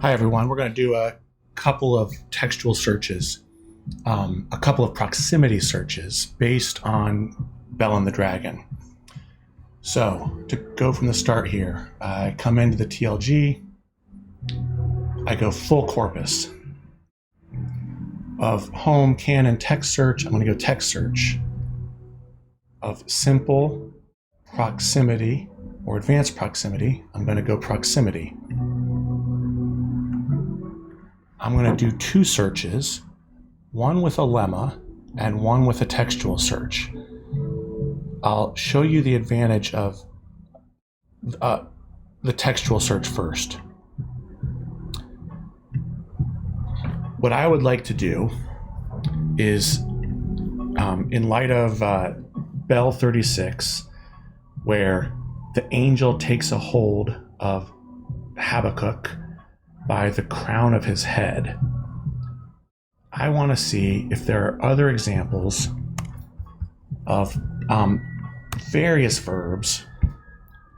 Hi, everyone. We're going to do a couple of textual searches, a couple of proximity searches based on Bell and the Dragon. So to go from the start here, I come into the TLG, I go full corpus of home, canon, text search. I'm going to go text search of simple proximity or advanced proximity. I'm going to go proximity. I'm going to do two searches, one with a lemma and one with a textual search. I'll show you the advantage of the textual search first. What I would like to do is, in light of Bell 36, where the angel takes a hold of Habakkuk by the crown of his head, I want to see if there are other examples of various verbs,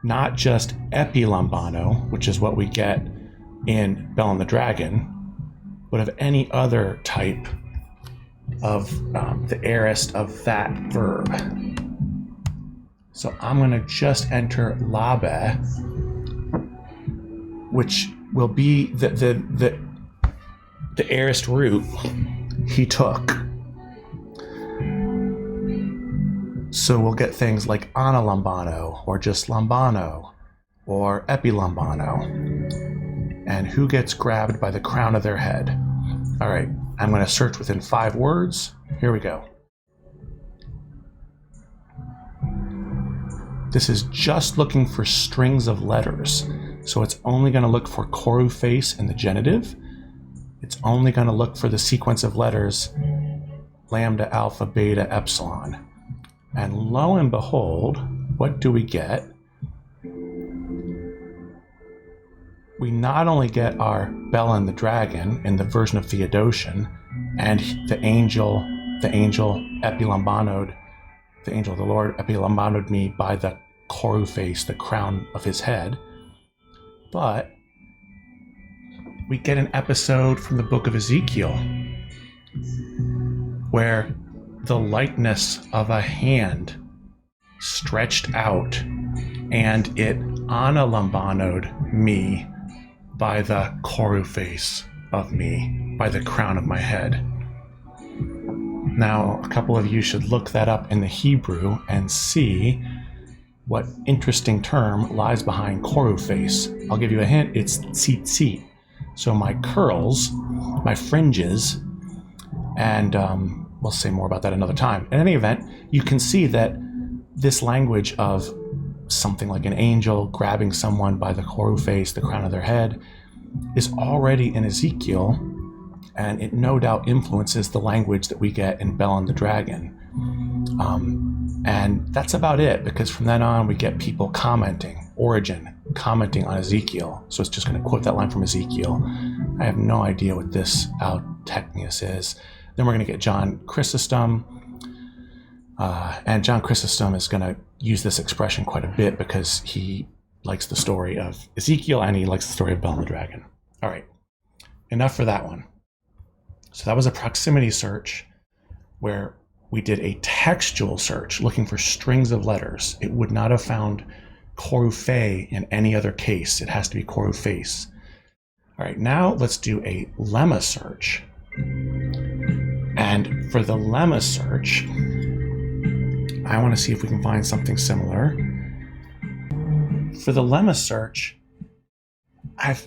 not just epilambano, which is what we get in Bell and the Dragon, but of any other type of the aorist of that verb. So I'm going to just enter labe, which will be the aorist root he took. So we'll get things like analambano, or just lambano, or epilambano. And who gets grabbed by the crown of their head? All right, I'm going to search within 5 words. Here we go. This is just looking for strings of letters. So it's only going to look for koru face in the genitive. It's only going to look for the sequence of letters lambda, alpha, beta, epsilon. And lo and behold, what do we get? We not only get our Bell and the Dragon in the version of Theodotion, and the angel epilambanoed, the angel of the Lord epilambanoed me by the koru face, the crown of his head, but we get an episode from the book of Ezekiel where the likeness of a hand stretched out and it analambanoed me by the koru face of me, by the crown of my head. Now, a couple of you should look that up in the Hebrew and see what interesting term lies behind koru face. I'll give you a hint, it's tzitzit. So my curls, my fringes, and we'll say more about that another time. In any event, you can see that this language of something like an angel grabbing someone by the koru face, the crown of their head, is already in Ezekiel, and it no doubt influences the language that we get in Bell and the Dragon. And that's about it, because from then on we get people commenting, Origen commenting on Ezekiel. So it's just going to quote that line from Ezekiel. I have no idea what this Alteknius is. Then we're going to get John Chrysostom, and John Chrysostom is going to use this expression quite a bit because he likes the story of Ezekiel and he likes the story of Bell and the Dragon. All right, enough for that one. So that was a proximity search where we did a textual search looking for strings of letters. It would not have found koru fe in any other case. It has to be koru face. All right, now let's do a lemma search. And for the lemma search, I want to see if we can find something similar. For the lemma search, I've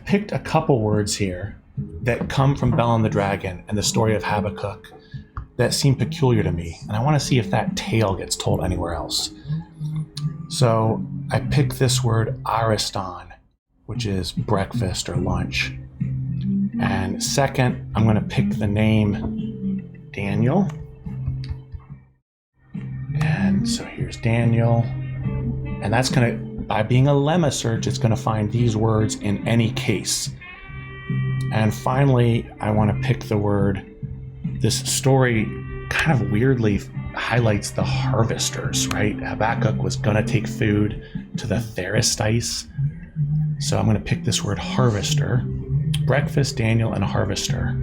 picked a couple words here that come from Bell and the Dragon and the story of Habakkuk that seem peculiar to me, and I want to see if that tale gets told anywhere else. So I picked this word ariston, which is breakfast or lunch. And second, I'm going to pick the name Daniel. And so here's Daniel. And that's going to, by being a lemma search, it's going to find these words in any case. And finally, I want to pick the word. This story kind of weirdly highlights the harvesters, right? Habakkuk was going to take food to the Theristice. So I'm going to pick this word harvester. Breakfast, Daniel, and a harvester.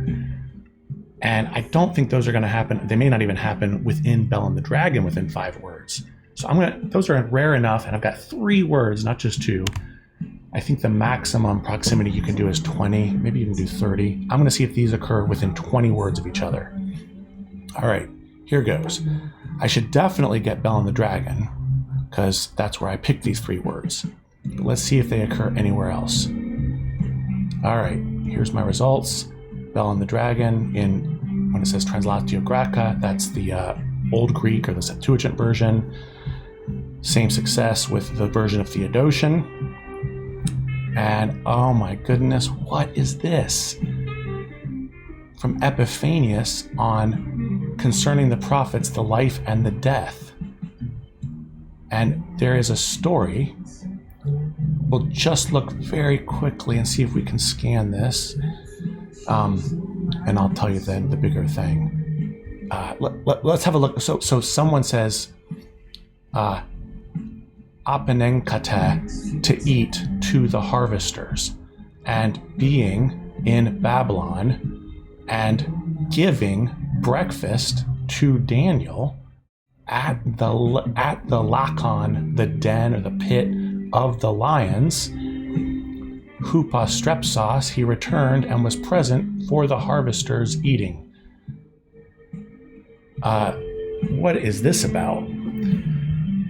And I don't think those are going to happen. They may not even happen within Bell and the Dragon within 5 words. So those are rare enough, and I've got 3 words, not just 2. I think the maximum proximity you can do is 20, maybe you can do 30. I'm going to see if these occur within 20 words of each other. All right, here goes. I should definitely get Bell and the Dragon, because that's where I picked these 3 words. But let's see if they occur anywhere else. All right, here's my results. Bell and the Dragon when it says Translatio Graeca, that's the Old Greek or the Septuagint version. Same success with the version of Theodotion. And oh my goodness, what is this? From Epiphanius on Concerning the Prophets, the Life and the Death. And there is a story. We'll just look very quickly and see if we can scan this. And I'll tell you then the bigger thing. Let's have a look. So someone says, apenenkate, to eat to the harvesters, and being in Babylon, and giving breakfast to Daniel at the lakon, the den or the pit of the lions. Hupastrepsos, he returned and was present for the harvesters eating. What is this about?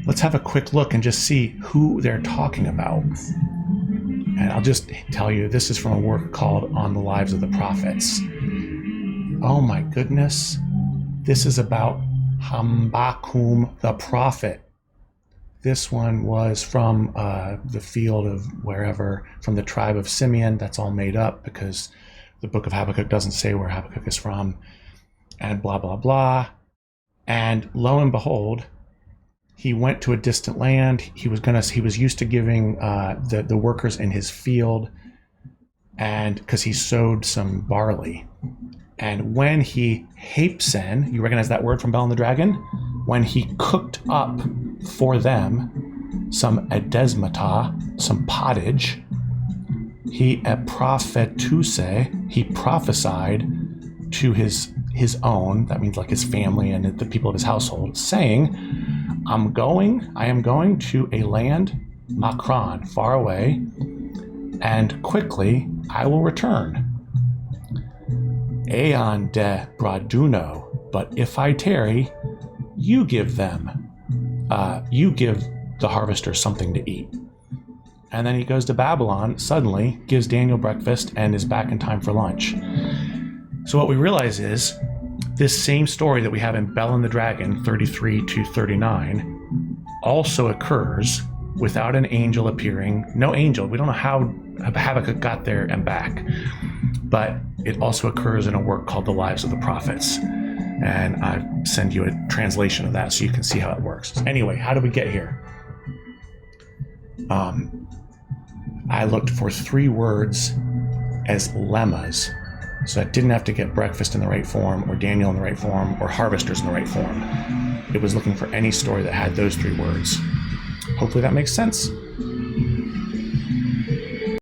Let's have a quick look and just see who they're talking about. And I'll just tell you, this is from a work called On the Lives of the Prophets. Oh my goodness. This is about Habakkuk the prophet. This one was from the field of wherever, from the tribe of Simeon. That's all made up because the book of Habakkuk doesn't say where Habakkuk is from, and blah, blah, blah. And lo and behold, he went to a distant land. He was used to giving the workers in his field, and because he sowed some barley. And when he hapsen, you recognize that word from Bell and the Dragon? When he cooked up for them some edesmata, some pottage, he prophetuse, he prophesied to his own, that means like his family and the people of his household, saying, I am going to a land, Makron, far away, and quickly I will return. Aeon de braduno, but if I tarry, you give the harvesters something to eat. And then he goes to Babylon, suddenly gives Daniel breakfast, and is back in time for lunch. So what we realize is this same story that we have in Bell and the Dragon 33 to 39 also occurs without an angel appearing. No angel. We don't know how Habakkuk got there and back. But it also occurs in a work called The Lives of the Prophets. And I send you a translation of that so you can see how it works. Anyway, how did we get here? I looked for 3 words as lemmas. So I didn't have to get breakfast in the right form, or Daniel in the right form, or harvesters in the right form. It was looking for any story that had those 3 words. Hopefully that makes sense.